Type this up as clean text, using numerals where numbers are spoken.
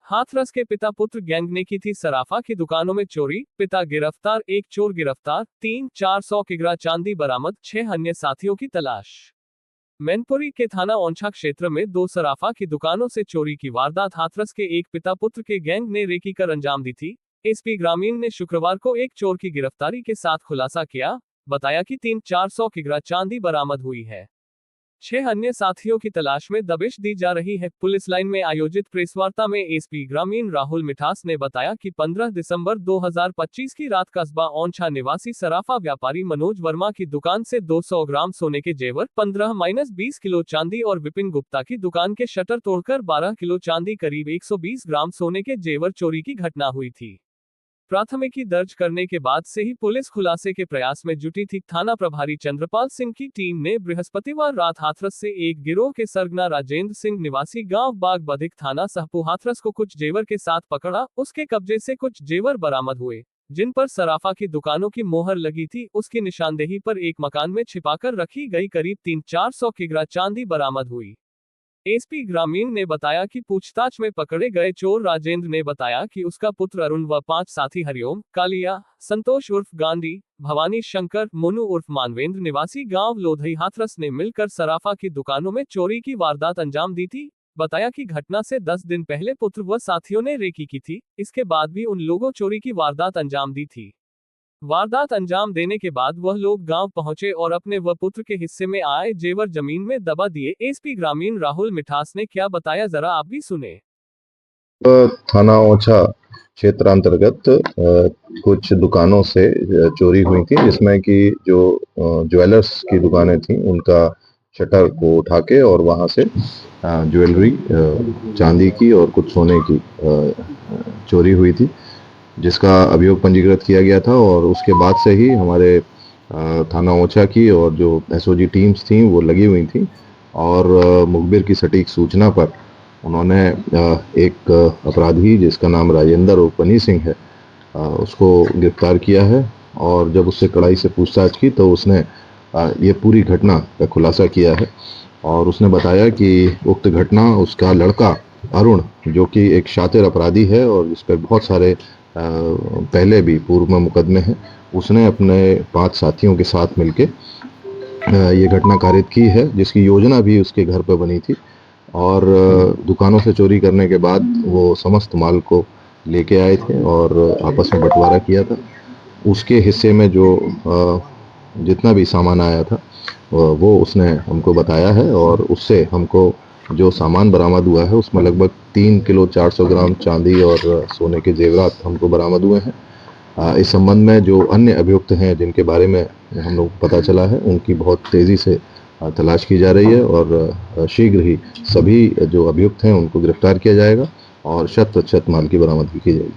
हाथरस के पिता पुत्र गैंग ने की थी सराफा की दुकानों में चोरी, पिता गिरफ्तार, एक चोर गिरफ्तार, 3-400 किग्रा चांदी बरामद, 6 अन्य साथियों की तलाश। मैनपुरी के थाना ओंछा क्षेत्र में 2 सराफा की दुकानों से चोरी की वारदात हाथरस के एक पिता पुत्र के गैंग ने रेकी कर अंजाम दी थी। एसपी ग्रामीण ने शुक्रवार को एक चोर की गिरफ्तारी के साथ खुलासा किया, बताया कि 3-400 किग्रा चांदी बरामद हुई है। 6 अन्य साथियों की तलाश में दबिश दी जा रही है। पुलिस लाइन में आयोजित प्रेसवार्ता में एसपी ग्रामीण राहुल मिठास ने बताया कि 15 दिसंबर 2025 की रात कस्बा ओंछा निवासी सराफा व्यापारी मनोज वर्मा की दुकान से 200 ग्राम सोने के जेवर, 15-20 किलो चांदी और विपिन गुप्ता की दुकान के शटर तोड़कर 12 किलो चांदी, करीब 120 ग्राम सोने के जेवर चोरी की घटना हुई थी। प्राथमिकी दर्ज करने के बाद से ही पुलिस खुलासे के प्रयास में जुटी थी। थाना प्रभारी चंद्रपाल सिंह की टीम ने बृहस्पतिवार रात हाथरस से एक गिरोह के सरगना राजेंद्र सिंह निवासी गांव बाग बधिक थाना सहपू हाथरस को कुछ जेवर के साथ पकड़ा। उसके कब्जे से कुछ जेवर बरामद हुए, जिन पर सराफा की दुकानों की मोहर लगी थी। उसकी निशानदेही पर एक मकान में छिपाकर रखी गई करीब 3-400 किग्रा चांदी बरामद हुई। एसपी ग्रामीण ने बताया कि पूछताछ में पकड़े गए चोर राजेंद्र ने बताया कि उसका पुत्र अरुण व 5 साथी हरिओम, कालिया, संतोष उर्फ गांधी, भवानी शंकर, मोनू उर्फ मानवेंद्र निवासी गांव लोधई हाथरस ने मिलकर सराफा की दुकानों में चोरी की वारदात अंजाम दी थी। बताया कि घटना से 10 दिन पहले पुत्र व साथियों ने रेकी की थी, इसके बाद भी उन लोगों चोरी की वारदात अंजाम दी थी। वारदात अंजाम देने के बाद वह लोग गांव पहुंचे और अपने व पुत्र के हिस्से में आए जेवर जमीन में दबा दिए। एसपी ग्रामीण राहुल मिठास ने क्या बताया, जरा आप भी सुने। थाना ओंछा क्षेत्र अंतर्गत कुछ दुकानों से चोरी हुई थी, जिसमें कि जो ज्वेलर्स की दुकानें थी उनका शटर को उठा के और वहां से ज्वेलरी, चांदी की और कुछ सोने की चोरी हुई थी, जिसका अभियोग पंजीकृत किया गया था। और उसके बाद से ही हमारे थाना ओंछा की और जो एसओजी टीम्स थी वो लगी हुई थी और मुखबिर की सटीक सूचना पर उन्होंने एक अपराधी जिसका नाम राजेंद्र उर्फ पनी सिंह है उसको गिरफ्तार किया है। और जब उससे कड़ाई से पूछताछ की तो उसने ये पूरी घटना का खुलासा किया है और उसने बताया कि उक्त घटना उसका लड़का अरुण, जो कि एक शातिर अपराधी है और जिस पर बहुत सारे पहले भी पूर्व में मुकदमे हैं, उसने अपने 5 साथियों के साथ मिलके ये घटना कारित की है, जिसकी योजना भी उसके घर पर बनी थी। और दुकानों से चोरी करने के बाद वो समस्त माल को लेके आए थे और आपस में बंटवारा किया था। उसके हिस्से में जो जितना भी सामान आया था वो उसने हमको बताया है और उससे हमको जो सामान बरामद हुआ है उसमें लगभग 3 किलो 400 ग्राम चांदी और सोने के जेवरात हमको बरामद हुए हैं। इस संबंध में जो अन्य अभियुक्त हैं जिनके बारे में हम लोग पता चला है, उनकी बहुत तेज़ी से तलाश की जा रही है और शीघ्र ही सभी जो अभियुक्त हैं उनको गिरफ्तार किया जाएगा और शत प्रतिशत माल की बरामदगी की जाएगी।